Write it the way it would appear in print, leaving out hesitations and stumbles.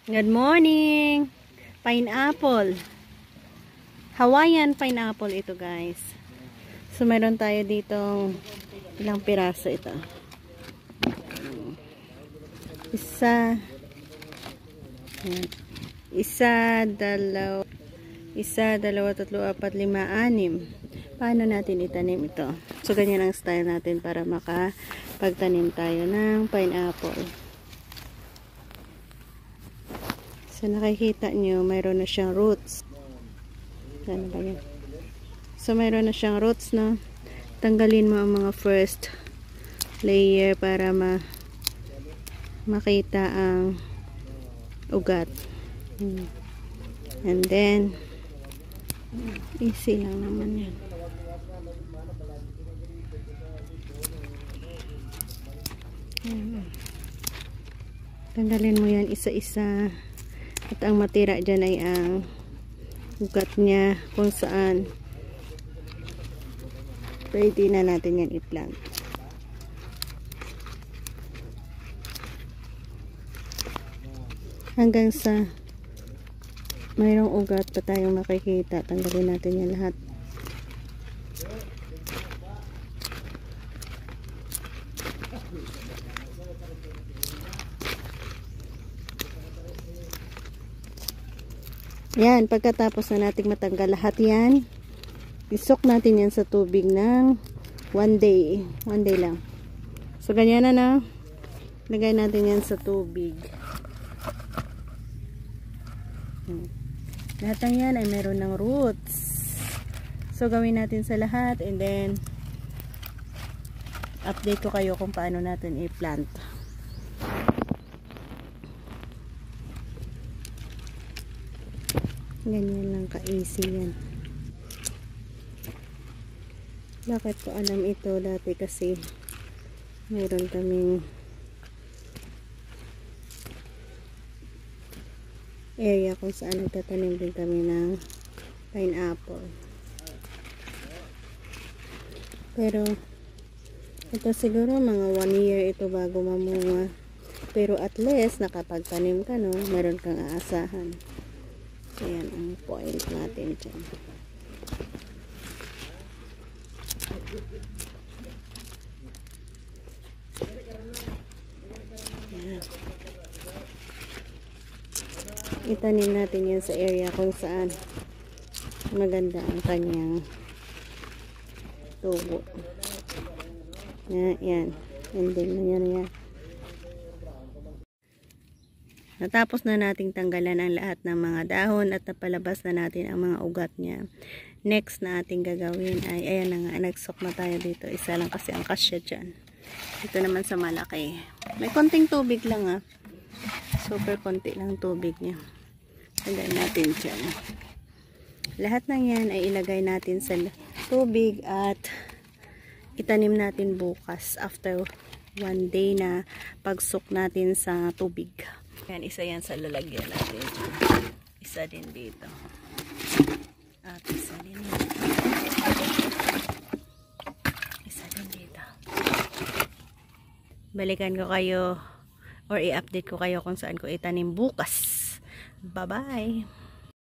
Good morning! Pineapple. Hawaiian pineapple ito, guys. So, meron tayo ditong ilang piraso ito. Dalawa, tatlo, apat, lima, anim. Paano natin itanim ito? So, ganyan ang style natin para makapagtanim tayo ng pineapple. So, nakikita nyo, mayroon na siyang roots. Ano ba yan? So, mayroon na siyang roots, no? Tanggalin mo ang mga first layer para makita ang ugat. And then, easy lang naman yan. Tanggalin mo yan isa-isa. At ang matira dyan ay ang ugat niya kung saan pwede na natin yan i-plant. Hanggang sa mayroong ugat pa tayong makikita. Tanggalin natin yan lahat. Yan, pagkatapos na nating matanggal lahat yan, isok natin yan sa tubig ng 1 day. 1 day lang. So, ganyan na. Lagay natin yan sa tubig. Lahat ng yan ay meron ng roots. So, gawin natin sa lahat and then update ko kayo kung paano natin i-plant. Ganyan lang ka-easy yan. Bakit ko alam ito dati? Kasi mayroon kaming area kung saan nagtatanim din kami ng pineapple. Pero ito siguro mga 1 year ito bago mamunga. Pero at least nakapagtanim ka, no? Meron kang aasahan. Ayan ang point natin dyan. Ayan. Itanim natin yan sa area kung saan maganda ang kanyang tubo. Ayan. And then, yan. Natapos na nating tanggalan ang lahat ng mga dahon at napalabas na natin ang mga ugat niya. Next na ating gagawin ay, ayan na nga, nagsok na tayo dito. Isa lang kasi ang kasya dyan. Ito naman sa malaki. May konting tubig lang Super konti lang tubig niya. Lagay natin dyan. Lahat ng yan ay ilagay natin sa tubig at itanim natin bukas after 1 day na pagsok natin sa tubig. Yan, isa yan sa lalagyan natin. Isa din dito. At isa din dito. Isa din dito. Balikan ko kayo or i-update ko kayo kung saan ko itanim bukas. Bye-bye!